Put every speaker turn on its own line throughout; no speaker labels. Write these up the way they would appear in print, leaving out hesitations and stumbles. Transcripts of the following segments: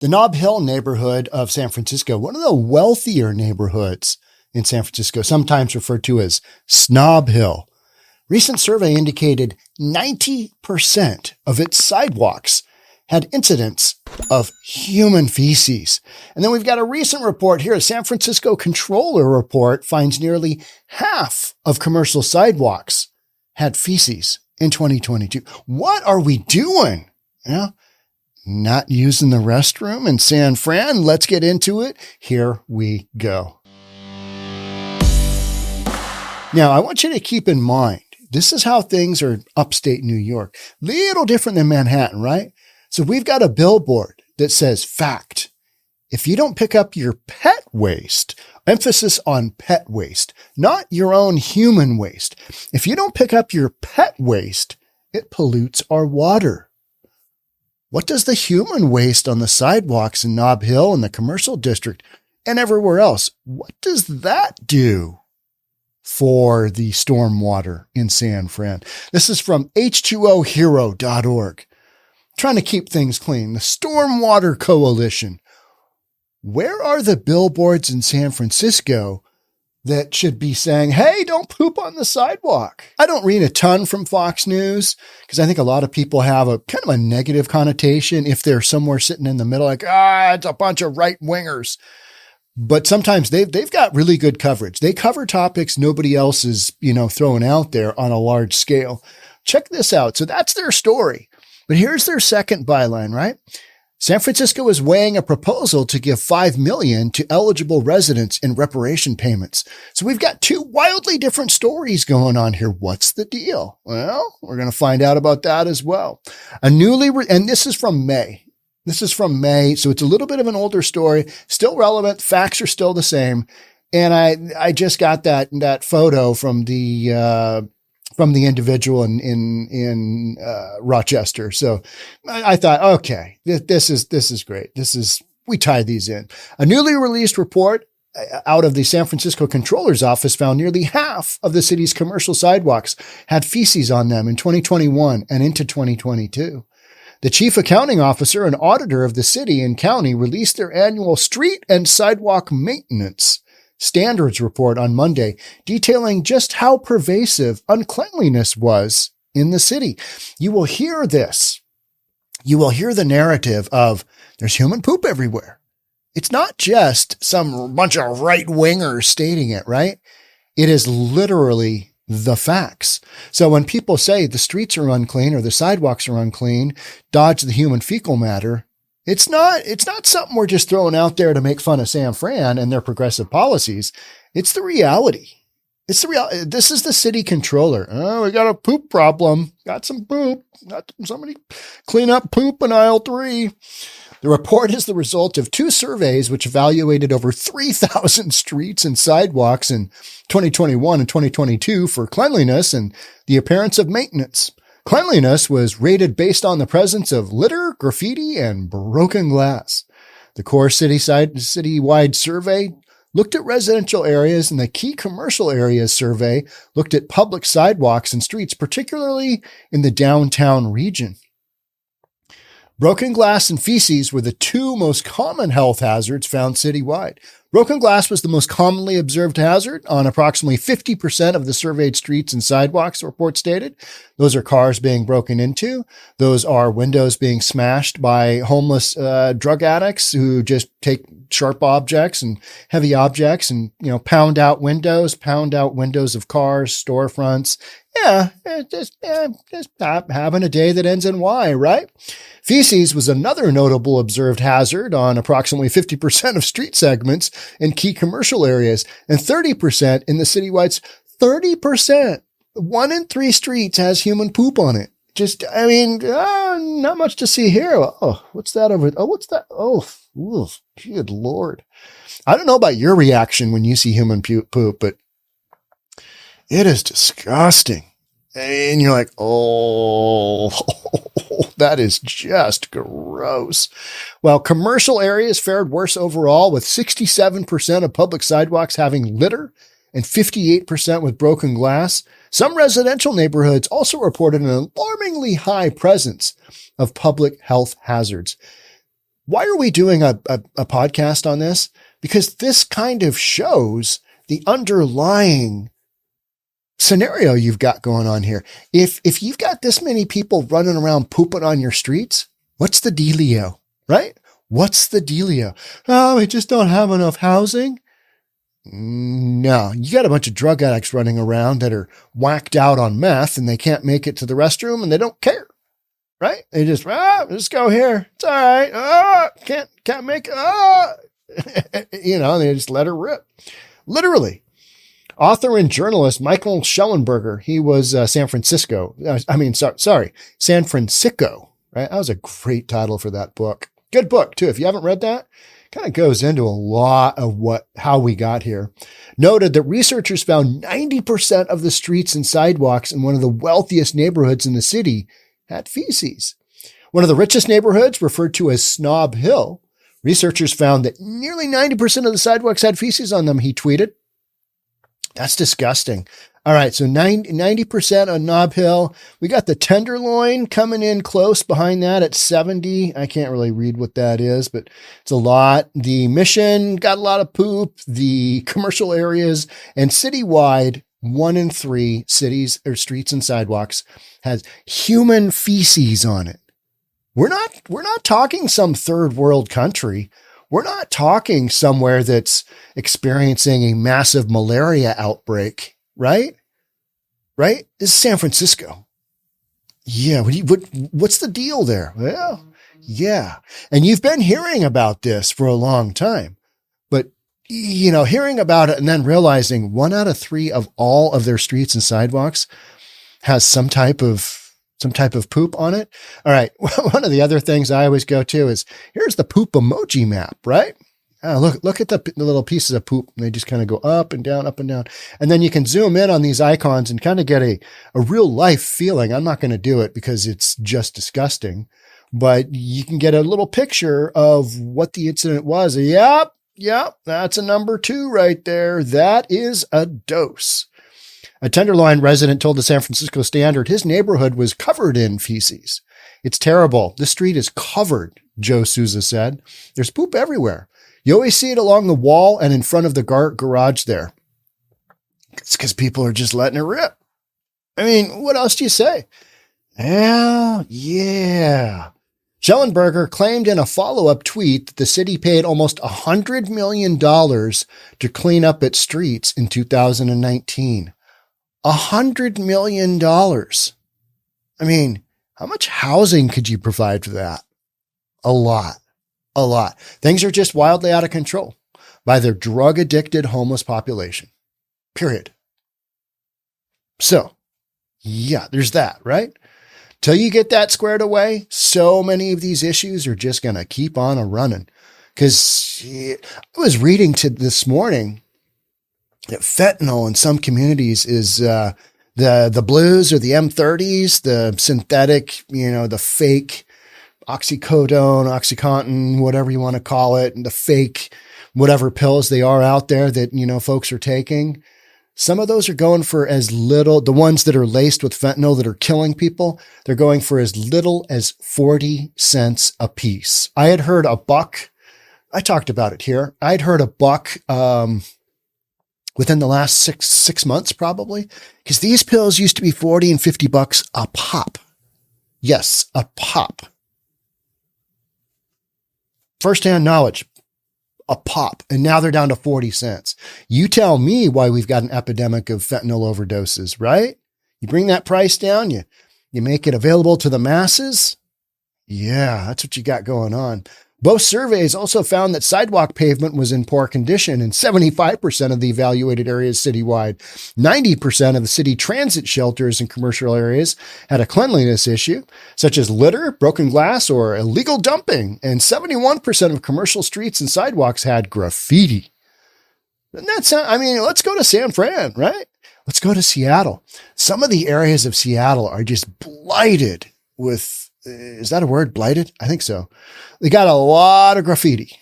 The Nob Hill neighborhood of San Francisco, one of the wealthier neighborhoods in San Francisco, sometimes referred to as Snob Hill. Recent survey indicated 90% of its sidewalks had incidents of human feces. And then we've got a recent report here. A San Francisco Controller report finds nearly half of commercial sidewalks had feces in 2022. What are we doing? Yeah. Not using the restroom in San Fran? Let's get into it. Here we go. Now, I want you to keep in mind, this is how things are upstate New York. Little different than Manhattan, right? So we've got a billboard that says, fact, if you don't pick up your pet waste, emphasis on pet waste, not your own human waste. If you don't pick up your pet waste, it pollutes our water. What does the human waste on the sidewalks in Nob Hill and the commercial district and everywhere else, what does that do for the stormwater in San Fran? This is from h2ohero.org. Trying to keep things clean. The Stormwater Coalition. Where are the billboards in San Francisco that should be saying, hey, don't poop on the sidewalk? I don't read a ton from Fox News because I think a lot of people have a kind of a negative connotation if they're somewhere sitting in the middle, like, it's a bunch of right wingers. But sometimes they've got really good coverage. They cover topics nobody else is, throwing out there on a large scale. Check this out. So that's their story. But here's their second byline, right? San Francisco is weighing a proposal to give $5 million to eligible residents in reparation payments. So we've got two wildly different stories going on here. What's the deal? Well, we're going to find out about that as well. And this is from May. So it's a little bit of an older story, still relevant. Facts are still the same. And I just got that photo from the individual in Rochester. So I thought, okay, this is great. We tie these in. A newly released report out of the San Francisco Controller's Office found nearly half of the city's commercial sidewalks had feces on them in 2021 and into 2022. The chief accounting officer and auditor of the city and county released their annual street and sidewalk maintenance standards report on Monday, detailing just how pervasive uncleanliness was in the city. You will hear this. You will hear the narrative of there's human poop everywhere. It's not just some bunch of right-wingers stating it, right? It is literally the facts. So when people say the streets are unclean or the sidewalks are unclean, dodge the human fecal matter, it's not something we're just throwing out there to make fun of San Fran and their progressive policies. It's the reality. This is the city controller. Oh, we got a poop problem. Got some poop. Got somebody clean up poop in aisle 3. The report is the result of 2 surveys which evaluated over 3,000 streets and sidewalks in 2021 and 2022 for cleanliness and the appearance of maintenance. Cleanliness was rated based on the presence of litter, graffiti, and broken glass. The core citywide survey looked at residential areas, and the key commercial areas survey looked at public sidewalks and streets, particularly in the downtown region. Broken glass and feces were the 2 most common health hazards found citywide. Broken glass was the most commonly observed hazard on approximately 50% of the surveyed streets and sidewalks, the report stated. Those are cars being broken into. Those are windows being smashed by homeless drug addicts who just take sharp objects and heavy objects and, pound out windows of cars, storefronts. Just having a day that ends in Y, right? Feces was another notable observed hazard on approximately 50% of street segments in key commercial areas and 30% in the citywide. 30%. 1 in 3 streets has human poop on it. Not much to see here. Oh, what's that over? Oh, what's that? Oh, good Lord. I don't know about your reaction when you see human poop, but it is disgusting. And you're like, oh, that is just gross. Well, commercial areas fared worse overall, with 67% of public sidewalks having litter and 58% with broken glass. Some residential neighborhoods also reported an alarmingly high presence of public health hazards. Why are we doing a podcast on this? Because this kind of shows the underlying scenario you've got going on here. If you've got this many people running around pooping on your streets, what's the dealio, right? What's the dealio? Oh, we just don't have enough housing. No, you got a bunch of drug addicts running around that are whacked out on meth and they can't make it to the restroom and they don't care, right? They just go here. It's all right. Can't make it. They just let her rip. Literally. Author and journalist Michael Schellenberger, he was San Francisco, right? That was a great title for that book. Good book too. If you haven't read that, kind of goes into a lot of how we got here. Noted that researchers found 90% of the streets and sidewalks in one of the wealthiest neighborhoods in the city had feces. One of the richest neighborhoods, referred to as Nob Hill, researchers found that nearly 90% of the sidewalks had feces on them, he tweeted. That's disgusting. All right, so 90% on Nob Hill. We got the Tenderloin coming in close behind that at 70. I can't really read what that is, but it's a lot. The Mission got a lot of poop. The commercial areas and citywide, 1 in 3 cities or streets and sidewalks has human feces on it. We're not talking some third world country. We're not talking somewhere that's experiencing a massive malaria outbreak, right? Right? This is San Francisco. Yeah. What's the deal there? Well, yeah. And you've been hearing about this for a long time, but hearing about it and then realizing 1 out of 3 of all of their streets and sidewalks has some type of poop on it. All right. One of the other things I always go to is here's the poop emoji map, right? Look at the little pieces of poop. And they just kind of go up and down, up and down. And then you can zoom in on these icons and kind of get a real life feeling. I'm not going to do it because it's just disgusting, but you can get a little picture of what the incident was. Yep. That's a number 2 right there. That is a dose. A Tenderloin resident told the San Francisco Standard his neighborhood was covered in feces. It's terrible. The street is covered, Joe Souza said. There's poop everywhere. You always see it along the wall and in front of the garage there. It's because people are just letting it rip. I mean, what else do you say? Yeah. Schellenberger claimed in a follow-up tweet that the city paid almost $100 million to clean up its streets in 2019. $100 million. I mean, how much housing could you provide for that? A lot. Things are just wildly out of control by their drug-addicted homeless population. Period. So, yeah, there's that, right? Till you get that squared away, so many of these issues are just going to keep on running. Because I was reading this morning that fentanyl in some communities is the blues or the M30s, the synthetic, the fake oxycodone, OxyContin, whatever you want to call it, and the fake whatever pills they are out there that, folks are taking. Some of those are going for as little, the ones that are laced with fentanyl that are killing people, they're going for as little as 40 cents a piece. I had heard $1. I talked about it here. I'd heard $1 within the last six months, probably, because these pills used to be 40 and $50 a pop. Yes, a pop. Firsthand knowledge, a pop. And now they're down to 40 cents. You tell me why we've got an epidemic of fentanyl overdoses, right? You bring that price down, you make it available to the masses. Yeah, that's what you got going on. Both surveys also found that sidewalk pavement was in poor condition in 75% of the evaluated areas citywide. 90% of the city transit shelters in commercial areas had a cleanliness issue, such as litter, broken glass, or illegal dumping. And 71% of commercial streets and sidewalks had graffiti. And let's go to San Fran, right? Let's go to Seattle. Some of the areas of Seattle are just blighted with, is that a word? Blighted? I think so. They got a lot of graffiti.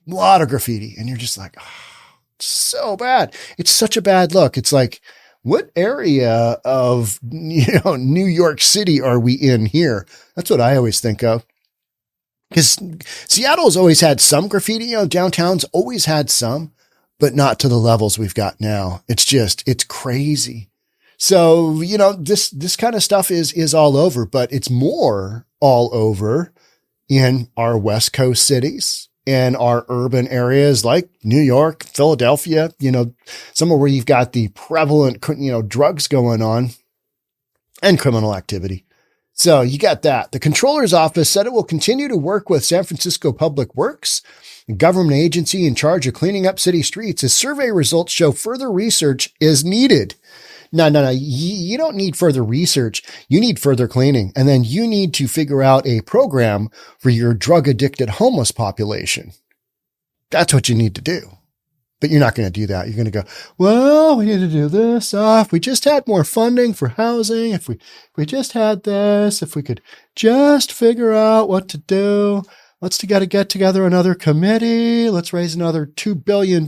And you're just like, oh, so bad. It's such a bad look. It's like, what area of, New York City are we in here? That's what I always think of. Because Seattle's always had some graffiti, downtown's always had some, but not to the levels we've got now. It's crazy. So, this kind of stuff is all over, but it's more all over in our West Coast cities and our urban areas like New York, Philadelphia, somewhere where you've got the prevalent, drugs going on and criminal activity. So you got that. The controller's office said it will continue to work with San Francisco Public Works, a government agency in charge of cleaning up city streets, as survey results show further research is needed. No. You don't need further research. You need further cleaning. And then you need to figure out a program for your drug addicted homeless population. That's what you need to do. But you're not going to do that. You're going to go, well, we need to do this. If we just had more funding for housing, if we just had this, if we could just figure out what to do, let's get together another committee. Let's raise another $2 billion.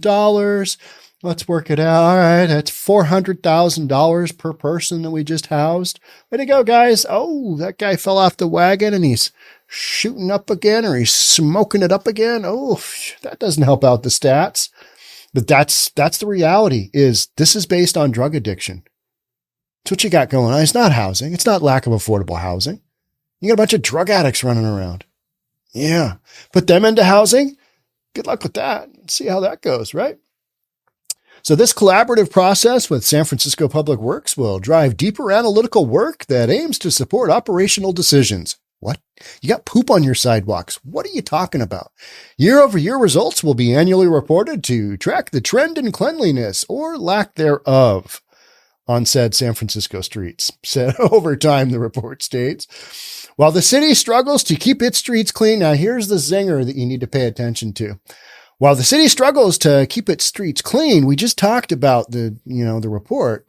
Let's work it out. All right. That's $400,000 per person that we just housed. Way to go, guys. Oh, that guy fell off the wagon and he's shooting up again, or he's smoking it up again. Oh, that doesn't help out the stats. But that's the reality. This is based on drug addiction. It's what you got going on. It's not housing. It's not lack of affordable housing. You got a bunch of drug addicts running around. Yeah. Put them into housing. Good luck with that. Let's see how that goes, right? So this collaborative process with San Francisco Public Works will drive deeper analytical work that aims to support operational decisions. What? You got poop on your sidewalks. What are you talking about? Year-over-year results will be annually reported to track the trend in cleanliness or lack thereof on said San Francisco streets. Said over time, the report states. While the city struggles to keep its streets clean, now here's the zinger that you need to pay attention to. While the city struggles to keep its streets clean, we just talked about the report.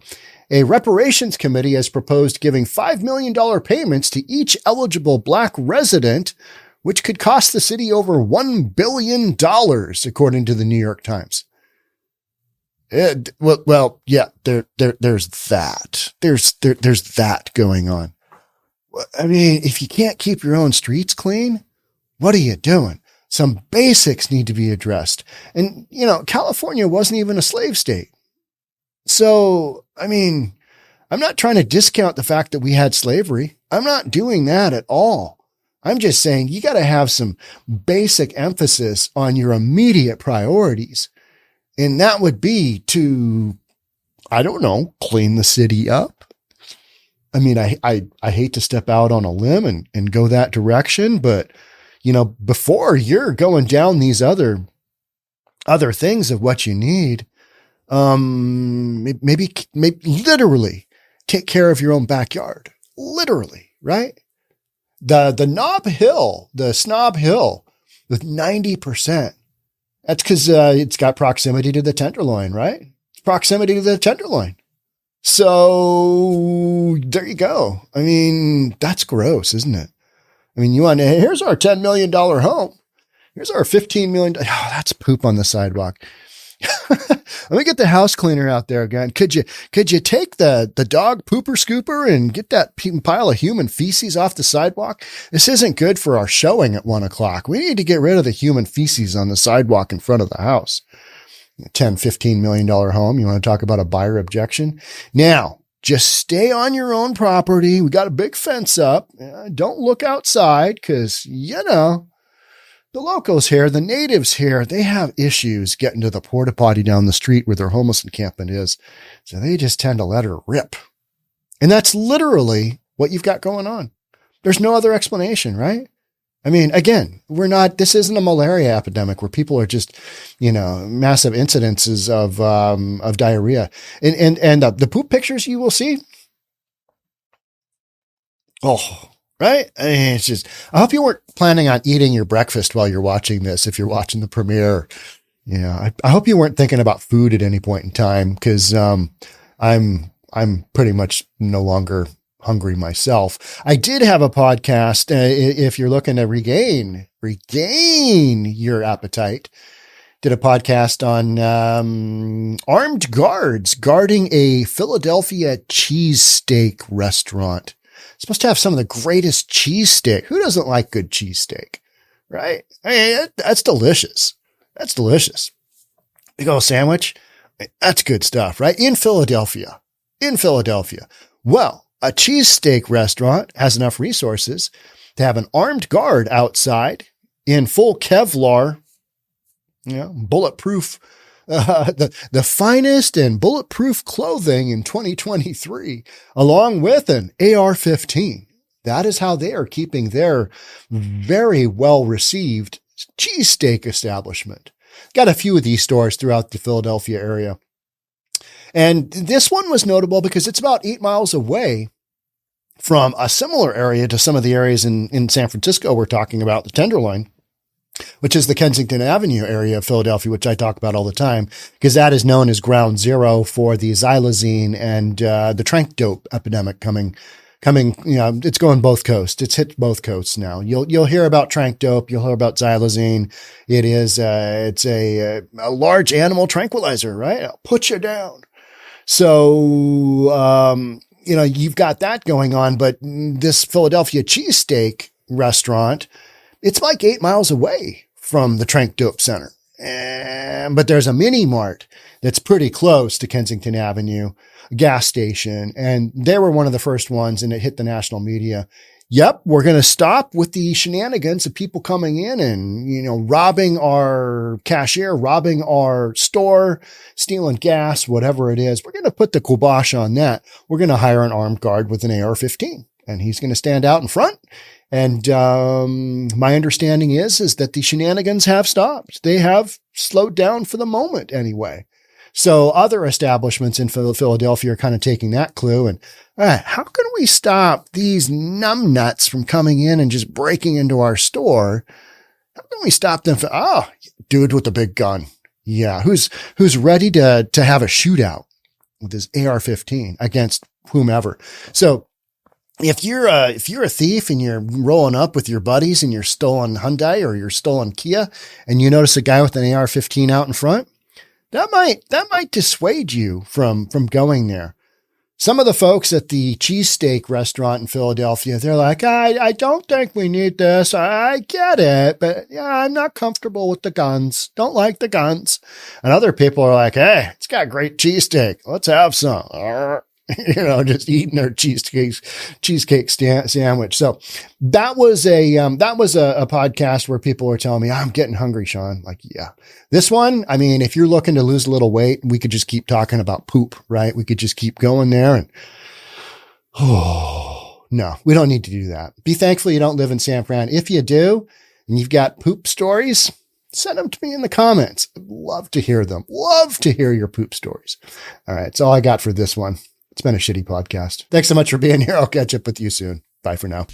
A reparations committee has proposed giving $5 million payments to each eligible Black resident, which could cost the city over $1 billion, according to the New York Times. Yeah, there's that. There's that going on. I mean, if you can't keep your own streets clean, what are you doing? Some basics need to be addressed. And, California wasn't even a slave state. So, I mean, I'm not trying to discount the fact that we had slavery. I'm not doing that at all. I'm just saying you got to have some basic emphasis on your immediate priorities. And that would be to, clean the city up. I mean, I hate to step out on a limb and go that direction, but before you're going down these other things of what you need, maybe literally take care of your own backyard. Literally, right? The Nob Hill, the Snob Hill with 90%. That's because it's got proximity to the Tenderloin, right? It's proximity to the Tenderloin. So there you go. I mean, that's gross, isn't it? I mean, here's our $10 million home. Here's our $15 million. Oh, that's poop on the sidewalk. Let me get the house cleaner out there again. Could you take the dog pooper scooper and get that pile of human feces off the sidewalk? This isn't good for our showing at 1:00. We need to get rid of the human feces on the sidewalk in front of the house. $10, $15 million home. You want to talk about a buyer objection? Now, just stay on your own property. We got a big fence up. Don't look outside because, the locals here, the natives here, they have issues getting to the porta potty down the street where their homeless encampment is. So they just tend to let her rip. And that's literally what you've got going on. There's no other explanation, right? I mean, again, this isn't a malaria epidemic where people are just, massive incidences of diarrhea and the poop pictures you will see. Oh, right. I mean, it's just, I hope you weren't planning on eating your breakfast while you're watching this. If you're watching the premiere, I hope you weren't thinking about food at any point in time. Cause, I'm pretty much no longer hungry myself. I did have a podcast. If you're looking to regain your appetite, did a podcast on armed guards guarding a Philadelphia cheesesteak restaurant. It's supposed to have some of the greatest cheesesteak. Who doesn't like good cheesesteak? right? Hey, that's delicious. That's delicious. Big old sandwich. That's good stuff, right? In Philadelphia. Well, a cheesesteak restaurant has enough resources to have an armed guard outside in full Kevlar, bulletproof, the finest and bulletproof clothing in 2023, along with an AR-15. That is how they are keeping their very well-received cheesesteak establishment. Got a few of these stores throughout the Philadelphia area. And this one was notable because it's about 8 miles away from a similar area to some of the areas in San Francisco we're talking about, the Tenderloin, which is the Kensington Avenue area of Philadelphia, which I talk about all the time, because that is known as ground zero for the xylazine and the trank dope epidemic coming, it's going both coasts. It's hit both coasts now. You'll hear about trank dope. You'll hear about xylazine. It's a large animal tranquilizer, right? It'll put you down. So, you've got that going on, but this Philadelphia cheesesteak restaurant, it's like 8 miles away from the Trank Dope Center. But there's a mini mart that's pretty close to Kensington Avenue, a gas station. And they were one of the first ones, and it hit the national media. Yep, we're going to stop with the shenanigans of people coming in and, robbing our cashier, robbing our store, stealing gas, whatever it is. We're going to put the kibosh on that. We're going to hire an armed guard with an AR-15, and he's going to stand out in front. And my understanding is that the shenanigans have stopped. They have slowed down for the moment anyway. So other establishments in Philadelphia are kind of taking that clue and, all right, how can we stop these numbnuts from coming in and just breaking into our store? How can we stop them from, dude with the big gun. Yeah. Who's ready to have a shootout with his AR-15 against whomever. So if you're a thief and you're rolling up with your buddies in your stolen Hyundai or your stolen Kia and you notice a guy with an AR-15 out in front, that might dissuade you from going there. Some of the folks at the cheesesteak restaurant in Philadelphia, they're like, I don't think we need this. I get it, but yeah, I'm not comfortable with the guns. Don't like the guns. And other people are like, hey, it's got great cheesesteak. Let's have some. Just eating their cheesecake sandwich. So that was a podcast where people were telling me, I'm getting hungry, Sean. Like, yeah, this one, I mean, if you're looking to lose a little weight, we could just keep talking about poop, right? We could just keep going there and, no, we don't need to do that. Be thankful you don't live in San Fran. If you do, and you've got poop stories, send them to me in the comments. I'd love to hear them. Love to hear your poop stories. All right. That's all I got for this one. It's been a shitty podcast. Thanks so much for being here. I'll catch up with you soon. Bye for now.